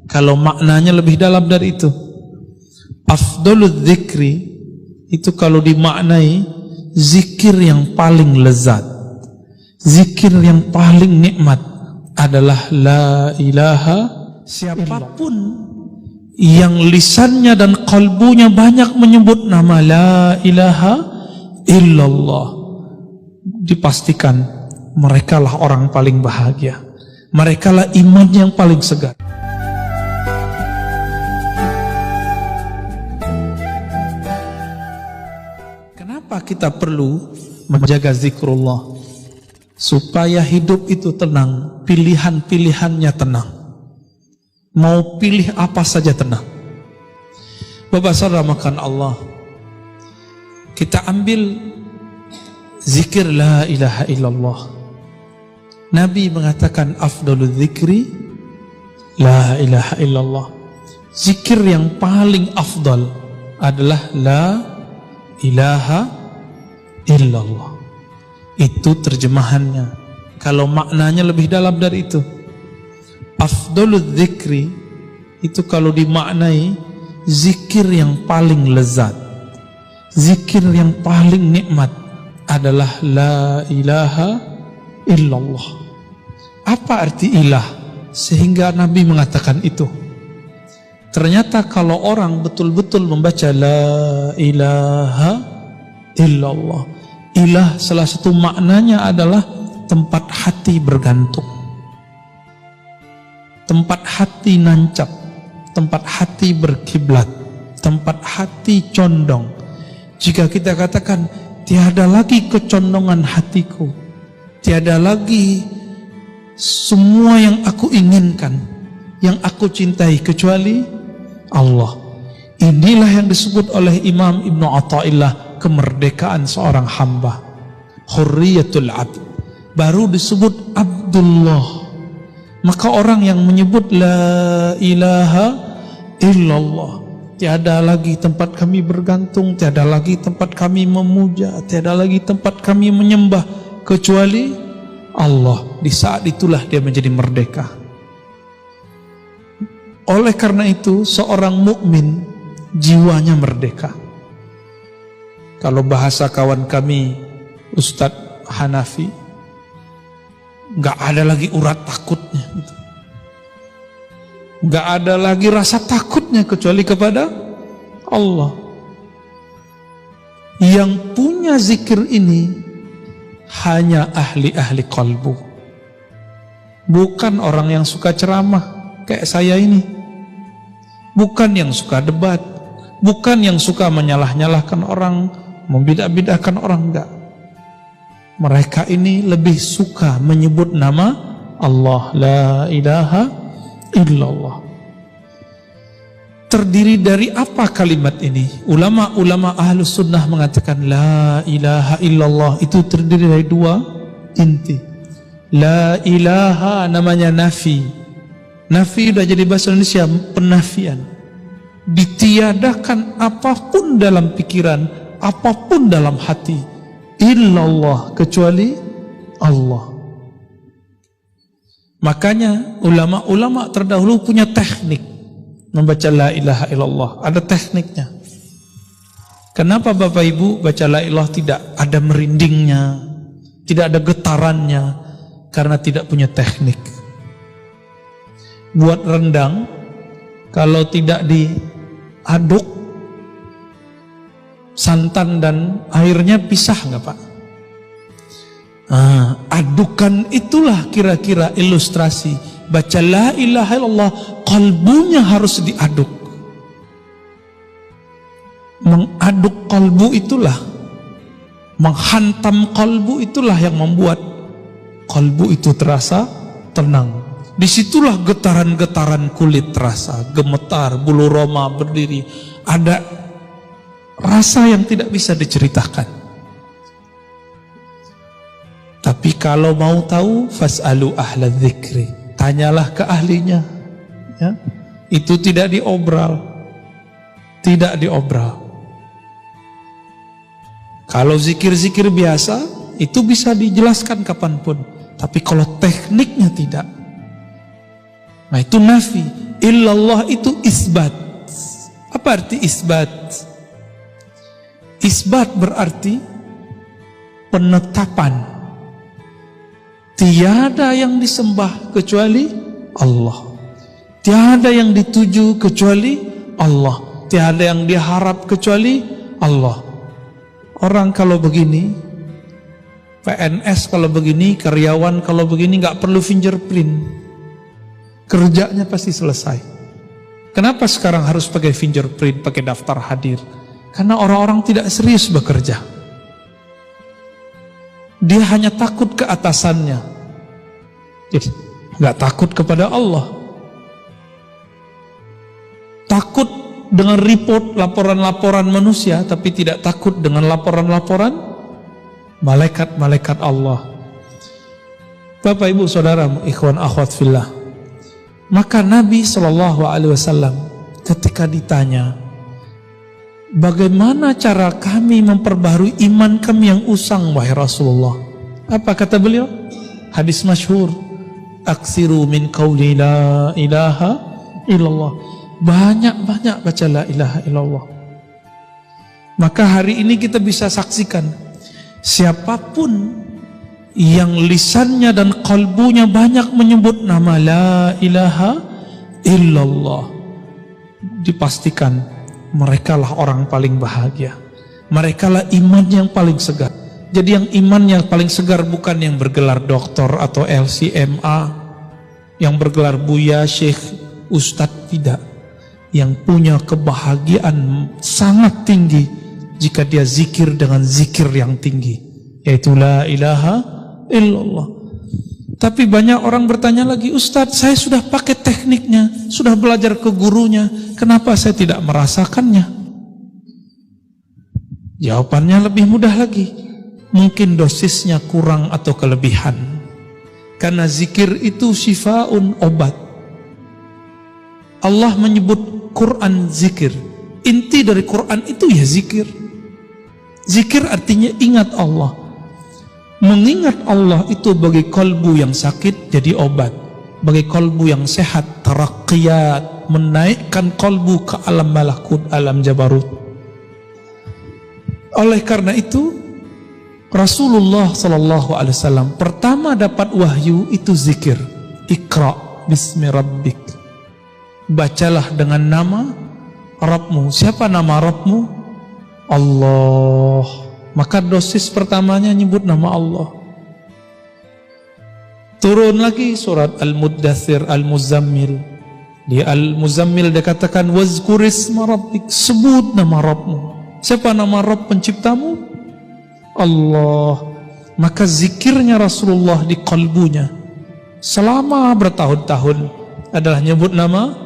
Kalau maknanya lebih dalam dari itu. Afdalul dzikri itu kalau dimaknai zikir yang paling lezat, zikir yang paling nikmat adalah la ilaha. Siapapun yang lisannya dan kalbunya banyak menyebut nama la ilaha illallah, dipastikan merekalah orang paling bahagia, merekalah iman yang paling segar. Kenapa kita perlu menjaga zikrullah? Supaya hidup itu tenang, pilihan-pilihannya tenang. Mau pilih apa saja tenang. Bapak saudara makan Allah, kita ambil zikir la ilaha illallah. Nabi mengatakan afdalul zikri la ilaha illallah. Zikir yang paling afdal adalah la ilaha illallah. Itu terjemahannya. Kalau maknanya lebih dalam dari itu, afdalul dzikri itu kalau dimaknai zikir yang paling lezat, zikir yang paling nikmat adalah la ilaha illallah. Apa arti ilah sehingga Nabi mengatakan itu? Ternyata kalau orang betul-betul membaca la ilaha illallah, ilah salah satu maknanya adalah tempat hati bergantung, tempat hati nancap, tempat hati berkiblat, tempat hati condong. Jika kita katakan tiada lagi kecondongan hatiku, tiada lagi semua yang aku inginkan, yang aku cintai kecuali Allah. Inilah yang disebut oleh Imam Ibnu Athaillah kemerdekaan seorang hamba, hurriyatul abd. Baru disebut Abdullah. Maka orang yang menyebut la ilaha illallah, tiada lagi tempat kami bergantung, tiada lagi tempat kami memuja, tiada lagi tempat kami menyembah kecuali Allah. Di saat itulah dia menjadi merdeka. Oleh karena itu seorang mukmin jiwanya merdeka. Kalau bahasa kawan kami Ustadz Hanafi, gak ada lagi urat takutnya, gak ada lagi rasa takutnya kecuali kepada Allah. Yang punya zikir ini hanya ahli-ahli kalbu, bukan orang yang suka ceramah kayak saya ini, bukan yang suka debat, bukan yang suka menyalah-nyalahkan orang, membidah-bidahkan orang, enggak. Mereka ini lebih suka menyebut nama Allah, la ilaha illallah. Terdiri dari apa kalimat ini? Ulama-ulama ahlus sunnah mengatakan la ilaha illallah itu terdiri dari dua inti. La ilaha namanya nafi. Nafi sudah jadi bahasa Indonesia penafian. Ditiadakan apapun dalam pikiran, apapun dalam hati, illallah kecuali Allah. Makanya ulama-ulama terdahulu punya teknik membaca la ilaha illallah, ada tekniknya. Kenapa Bapak Ibu baca la ilaha tidak ada merindingnya, tidak ada getarannya? Karena tidak punya teknik. Buat rendang, kalau tidak diaduk, santan dan airnya pisah nggak Pak? Adukan itulah kira-kira ilustrasi baca la ilaha illallah, kalbunya harus diaduk. Mengaduk kalbu itulah, menghantam kalbu itulah yang membuat kalbu itu terasa tenang. Disitulah getaran-getaran kulit terasa, gemetar, bulu roma berdiri, ada rasa yang tidak bisa diceritakan. Tapi kalau mau tahu, fas'alu ahla dzikri, tanyalah ke ahlinya, ya. Itu tidak diobral, tidak diobral. Kalau zikir-zikir biasa itu bisa dijelaskan kapanpun, tapi kalau tekniknya tidak, nah itu nafi. Illallah itu isbat. Apa arti isbat? Isbat berarti penetapan. Tiada yang disembah kecuali Allah. Tiada yang dituju kecuali Allah. Tiada yang diharap kecuali Allah. Orang kalau begini, PNS kalau begini, karyawan kalau begini, nggak perlu fingerprint. Kerjanya pasti selesai. Kenapa sekarang harus pakai fingerprint, pakai daftar hadir? Karena orang-orang tidak serius bekerja. Dia hanya takut ke atasannya. Jadi nggak takut kepada Allah. Takut dengan report, laporan-laporan manusia, tapi tidak takut dengan laporan-laporan malaikat-malaikat Allah. Bapak, Ibu, Saudara, ikhwan akhwat fillah. Maka Nabi SAW ketika ditanya, bagaimana cara kami memperbaharui iman kami yang usang, wahai Rasulullah? Apa kata beliau? Hadis masyhur, aksiru min qawli la ilaha illallah. Banyak-banyak baca la ilaha illallah. Maka hari ini kita bisa saksikan, siapapun yang lisannya dan kalbunya banyak menyebut nama la ilaha illallah, dipastikan merekalah orang paling bahagia. Merekalah iman yang paling segar. Jadi yang iman yang paling segar bukan yang bergelar doktor atau LCMA, yang bergelar buya, syekh, ustadz, tidak. Yang punya kebahagiaan sangat tinggi jika dia zikir dengan zikir yang tinggi, yaitu la ilaha illallah. Tapi banyak orang bertanya lagi, Ustadz, saya sudah pakai tekniknya, sudah belajar ke gurunya, kenapa saya tidak merasakannya? Jawabannya lebih mudah lagi. Mungkin dosisnya kurang atau kelebihan. Karena zikir itu syifaun, obat. Allah menyebut Quran zikir. Inti dari Quran itu ya zikir. Zikir artinya ingat Allah. Mengingat Allah itu bagi kalbu yang sakit jadi obat. Bagi kalbu yang sehat, taraqqiyat, menaikkan kalbu ke alam malakut, alam jabarut. Oleh karena itu, Rasulullah SAW pertama dapat wahyu itu zikir. Iqra bismi rabbik. Bacalah dengan nama Rabbmu. Siapa nama Rabbmu? Allah. Maka dosis pertamanya nyebut nama Allah. Turun lagi surat Al-Muddathir, Al-Muzammil. Di Al-Muzammil dia katakan wazkurisma rabbik, sebut nama Rabbmu. Siapa nama Rabb penciptamu? Allah. Maka zikirnya Rasulullah di kalbunya selama bertahun-tahun adalah nyebut nama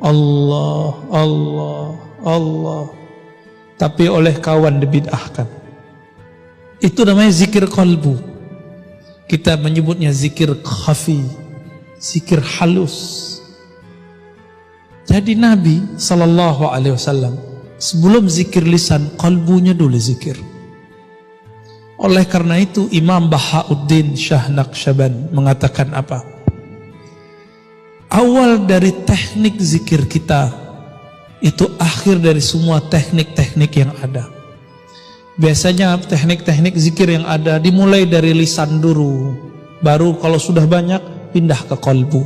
Allah, Allah, Allah. Tapi oleh kawan dibid'ahkan. Itu namanya zikir kalbu. Kita menyebutnya zikir khafi, zikir halus. Jadi Nabi SAW sebelum zikir lisan, kalbunya dulu zikir. Oleh karena itu Imam Bahauddin Shah Naqsyaband mengatakan apa? Awal dari teknik zikir kita itu akhir dari semua teknik-teknik yang ada. Biasanya teknik-teknik zikir yang ada dimulai dari lisan dulu, baru kalau sudah banyak pindah ke kalbu.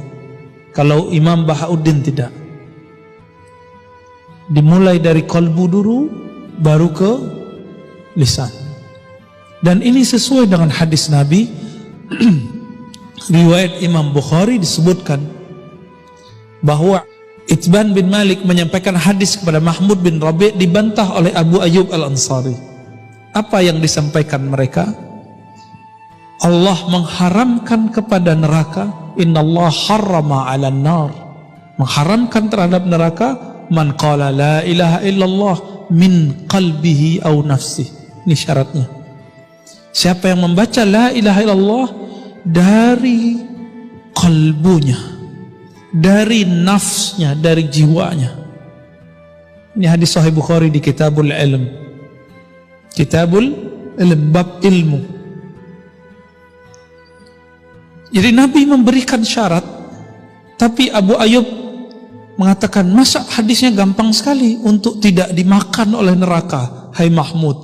Kalau Imam Bahauddin tidak, dimulai dari kalbu dulu baru ke lisan. Dan ini sesuai dengan hadis Nabi. Riwayat Imam Bukhari disebutkan bahwa Itban bin Malik menyampaikan hadis kepada Mahmud bin Rabi' dibantah oleh Abu Ayyub Al-Ansari. Apa yang disampaikan mereka? Allah mengharamkan kepada neraka, innallaha harrama 'alan nar. Mengharamkan terhadap neraka man qala la ilaha illallah min qalbihi aw nafsihi. Ini syaratnya. Siapa yang membaca la ilaha illallah dari kalbunya, dari nafsnya, dari jiwanya. Ini hadis Sahih Bukhari di Kitabul Ilm. Kitabul Ilm, bab ilmu. Jadi Nabi memberikan syarat, tapi Abu Ayyub mengatakan, masa hadisnya gampang sekali untuk tidak dimakan oleh neraka, hai Mahmud.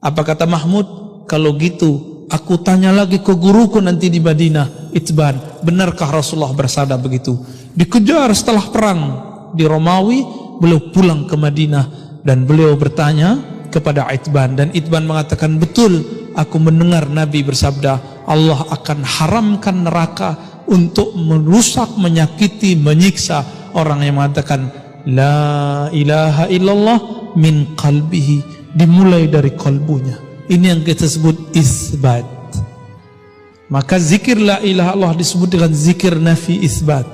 Apa kata Mahmud? Kalau gitu aku tanya lagi ke guruku nanti di Madinah, Itban, benarkah Rasulullah bersabda begitu? Dikejar setelah perang di Romawi, beliau pulang ke Madinah dan beliau bertanya kepada Itban, dan Itban mengatakan, betul, aku mendengar Nabi bersabda, Allah akan haramkan neraka untuk merusak, menyakiti, menyiksa orang yang mengatakan la ilaha illallah min qalbihi, dimulai dari kalbunya. Ini yang kita sebut isbat. Maka zikir la ilaha illallah disebut dengan zikir nafi isbat.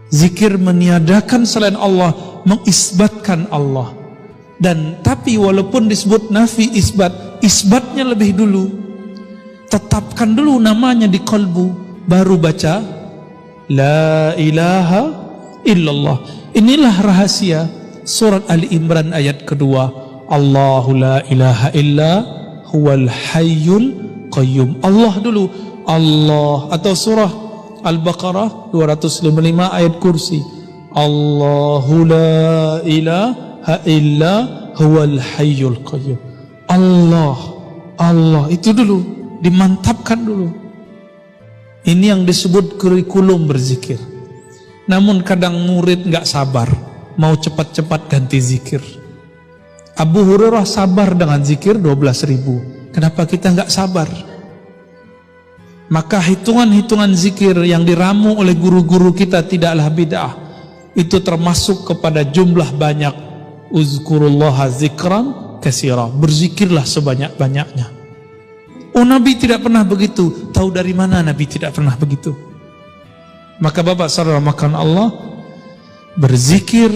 Zikir meniadakan selain Allah, mengisbatkan Allah. Dan tapi walaupun disebut nafi isbat, isbatnya lebih dulu. Tetapkan dulu namanya di kalbu, baru baca la ilaha illallah. Inilah rahasia surat Ali Imran ayat kedua. Allahu la ilaha illa huwal hayyul qayyum. Allah dulu, Allah. Atau surah Al-Baqarah 255 ayat kursi. Allahu la ilaha illa huwal hayyul qayyum. Allah, Allah itu dulu, dimantapkan dulu. Ini yang disebut kurikulum berzikir. Namun kadang murid nggak sabar, mau cepat-cepat ganti zikir. Abu Hurairah sabar dengan zikir 12.000. Kenapa kita nggak sabar? Maka hitungan-hitungan zikir yang diramu oleh guru-guru kita tidaklah bid'ah. Itu termasuk kepada jumlah banyak. Uzkurullaha zikran katsira. Berzikirlah sebanyak-banyaknya. Oh, Nabi tidak pernah begitu. Tahu dari mana Nabi tidak pernah begitu? Maka Bapak saudara makan Allah, berzikir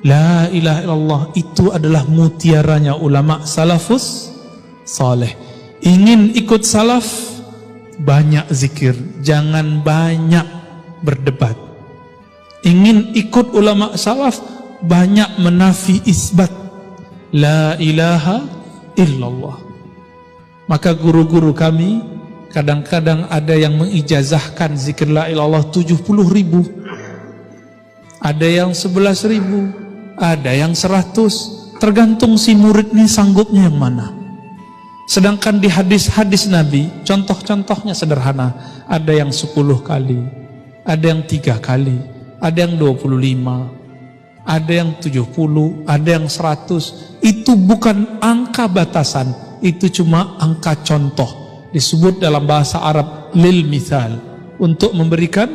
la ilaha illallah itu adalah mutiaranya ulama salafus saleh. Ingin ikut salaf, banyak zikir, jangan banyak berdebat. Ingin ikut ulama salaf, banyak menafi isbat la ilaha illallah. Maka guru-guru kami kadang-kadang ada yang mengijazahkan zikir la ilallah 70.000, ada yang 11.000, ada yang 100, tergantung si murid ini sanggupnya yang mana. Sedangkan di hadis-hadis Nabi, contoh-contohnya sederhana, ada yang 10 kali, ada yang 3 kali, ada yang 25, ada yang 70, ada yang 100. Itu bukan angka batasan, itu cuma angka contoh. Disebut dalam bahasa Arab lil mithal, untuk memberikan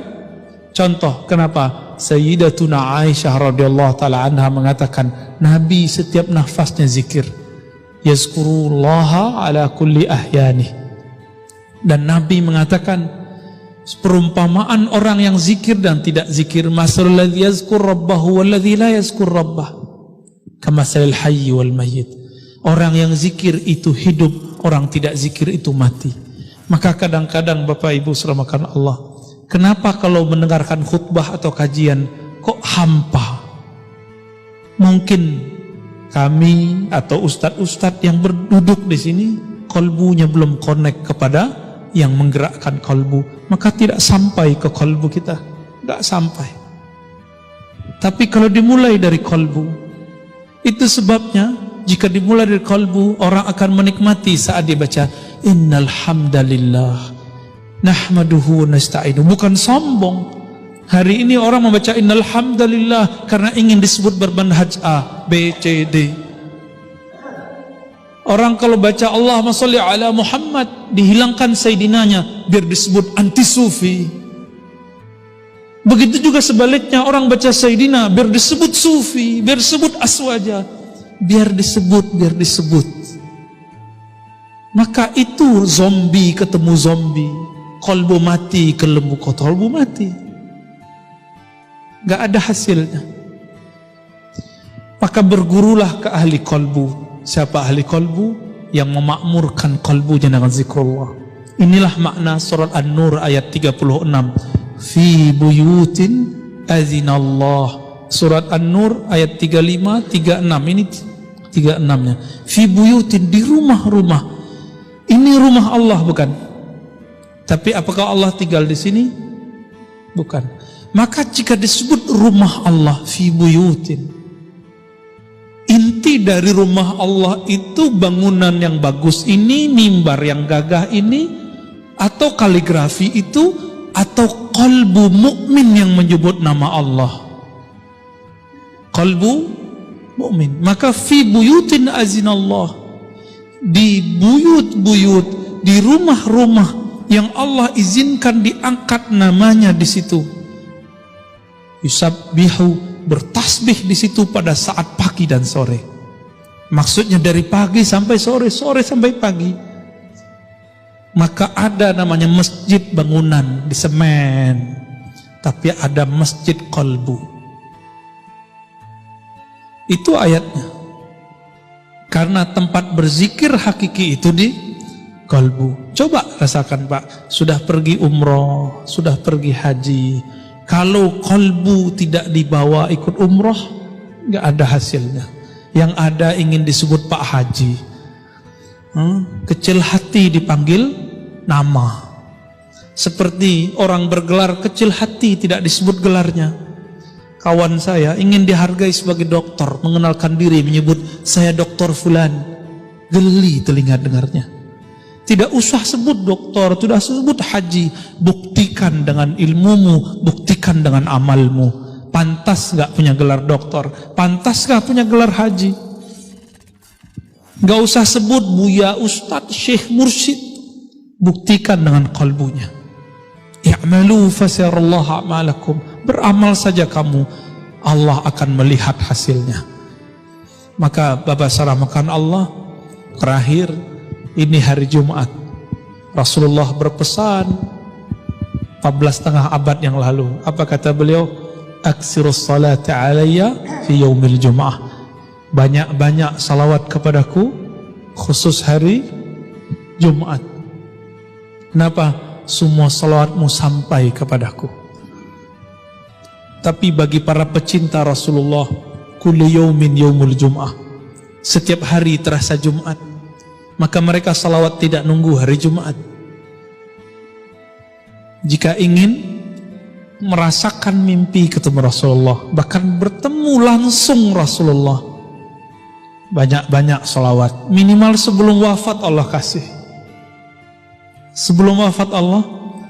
contoh. Kenapa? Sayyidatuna Aisyah radhiyallahu taala anha mengatakan, Nabi setiap nafasnya zikir, yazkurullaha ala kulli ahyani. Dan Nabi mengatakan, perumpamaan orang yang zikir dan tidak zikir, masalul ladzi yazkur rabbahu wal ladzi la yazkur rabbah kamatsalil hayyi wal mayyit. Orang yang zikir itu hidup, orang tidak zikir itu mati. Maka kadang-kadang Bapak Ibu serahkan Allah, kenapa kalau mendengarkan khutbah atau kajian kok hampa? Mungkin kami atau ustadz-ustadz yang berduduk di sini kolbunya belum connect kepada yang menggerakkan kolbu, maka tidak sampai ke kolbu kita, tidak sampai. Tapi kalau dimulai dari kolbu, itu sebabnya jika dimulai dari kalbu, orang akan menikmati saat dia baca innal hamdalillah nahmaduhu wa nasta'inu. Bukan sombong. Hari ini orang membaca innal hamdalillah karena ingin disebut bermanhaj A, B, C, D. Orang kalau baca Allahumma sholli ala Muhammad, dihilangkan sayyidinanya biar disebut anti sufi. Begitu juga sebaliknya, orang baca sayyidina biar disebut sufi, biar disebut aswaja. Biar disebut. Maka itu zombie ketemu zombie, kolbu mati ke lembu kotor, kolbu mati, gak ada hasilnya. Maka bergurulah ke ahli kolbu. Siapa ahli kolbu? Yang memakmurkan kolbunya dengan zikrullah. Inilah makna surat An-Nur ayat 36. Fi buyutin azinallah. Surat An-Nur ayat 35, 36. Ini 36-nya. Fi buyutin, di rumah-rumah. Ini rumah Allah bukan? Tapi apakah Allah tinggal di sini? Bukan. Maka jika disebut rumah Allah fi buyutin, inti dari rumah Allah itu bangunan yang bagus ini, mimbar yang gagah ini, atau kaligrafi itu, atau qalbu mukmin yang menyebut nama Allah. Qalbu mukmin. Maka fi buyutin azinallah, di buyut-buyut, di rumah-rumah yang Allah izinkan diangkat namanya di situ. Yusabbihu, bertasbih di situ pada saat pagi dan sore. Maksudnya dari pagi sampai sore, sore sampai pagi. Maka ada namanya masjid bangunan di semen, tapi ada masjid qalbu. Itu ayatnya. Karena tempat berzikir hakiki itu di qalbu. Coba rasakan Pak, sudah pergi umroh, sudah pergi haji. Kalau qalbu tidak dibawa ikut umroh, nggak ada hasilnya. Yang ada ingin disebut Pak Haji. Kecil hati dipanggil nama. Seperti orang bergelar kecil hati tidak disebut gelarnya. Kawan saya ingin dihargai sebagai dokter, mengenalkan diri, menyebut saya dokter fulan. Geli telinga dengarnya. Tidak usah sebut dokter, tidak usah sebut haji. Buktikan dengan ilmumu, buktikan dengan amalmu. Pantas gak punya gelar dokter? Pantas gak punya gelar haji? Gak usah sebut buya, ustadz, syekh, mursyid. Buktikan dengan qalbunya. I'malu fasirallahu a'malakum. Beramal saja kamu, Allah akan melihat hasilnya. Maka Bapak saramakan Allah, terakhir, ini hari Jumat. Rasulullah berpesan 14,5 abad yang lalu. Apa kata beliau? Aksirus salati alayya fi yaumil Jum'ah. Banyak-banyak salawat kepadaku khusus hari Jumat. Kenapa? Semua salawatmu sampai kepadaku. Tapi bagi para pecinta Rasulullah, kullu yaumin yaumul Jum'ah. Setiap hari terasa Jumat. Maka mereka salawat tidak nunggu hari Jumat. Jika ingin merasakan mimpi ketemu Rasulullah, bahkan bertemu langsung Rasulullah, banyak-banyak salawat. Minimal sebelum wafat Allah kasih. Sebelum wafat Allah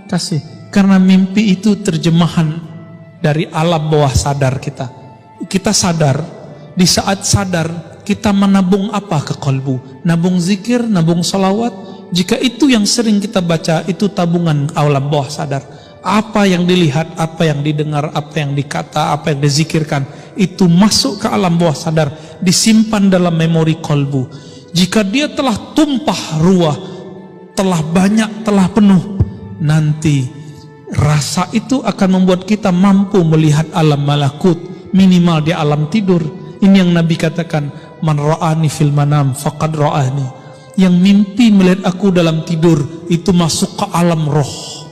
kasih. Karena mimpi itu terjemahan dari alam bawah sadar kita. Kita sadar, di saat sadar kita menabung apa ke qalbu? Nabung zikir, nabung salawat. Jika itu yang sering kita baca, itu tabungan alam bawah sadar. Apa yang dilihat, apa yang didengar, apa yang dikata, apa yang dizikirkan, itu masuk ke alam bawah sadar, disimpan dalam memori qalbu. Jika dia telah tumpah ruah, telah banyak, telah penuh, nanti rasa itu akan membuat kita mampu melihat alam malakut, minimal di alam tidur. Ini yang Nabi katakan, man ra'ani fil manam faqad ra'ani. Yang mimpi melihat aku dalam tidur itu masuk ke alam roh.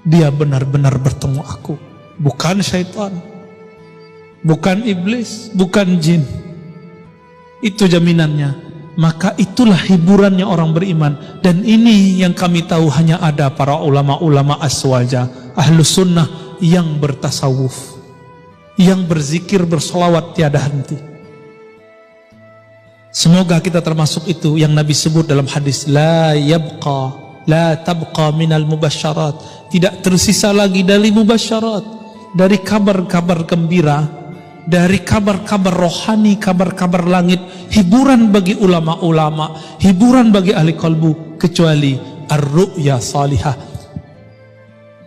Dia benar-benar bertemu aku. Bukan syaitan, bukan iblis, bukan jin. Itu jaminannya. Maka itulah hiburannya orang beriman. Dan ini yang kami tahu hanya ada para ulama-ulama aswaja, ahlus sunnah yang bertasawuf, yang berzikir, bersolawat tiada henti. Semoga kita termasuk itu yang Nabi sebut dalam hadis, la yabqa, la tabqa minal mubasyarat. Tidak tersisa lagi dari mubasyarat, dari kabar-kabar gembira, dari kabar-kabar rohani, kabar-kabar langit, hiburan bagi ulama-ulama, hiburan bagi ahli qalbu, kecuali ar-ru'ya salihah,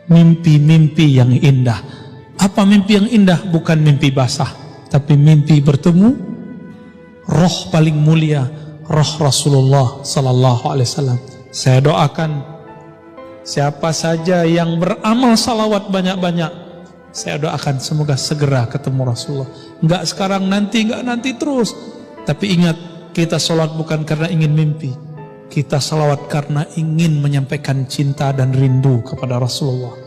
mimpi-mimpi yang indah. Apa mimpi yang indah? Bukan mimpi basah, tapi mimpi bertemu roh paling mulia, roh Rasulullah sallallahu alaihi wasallam. Saya doakan siapa saja yang beramal salawat banyak-banyak, saya doakan semoga segera ketemu Rasulullah. Enggak sekarang, nanti, enggak nanti terus. Tapi ingat, kita salawat bukan karena ingin mimpi. Kita salawat karena ingin menyampaikan cinta dan rindu kepada Rasulullah.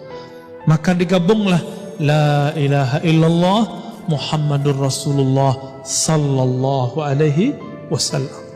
Maka digabunglah la ilaha illallah Muhammadur Rasulullah sallallahu alaihi wasallam.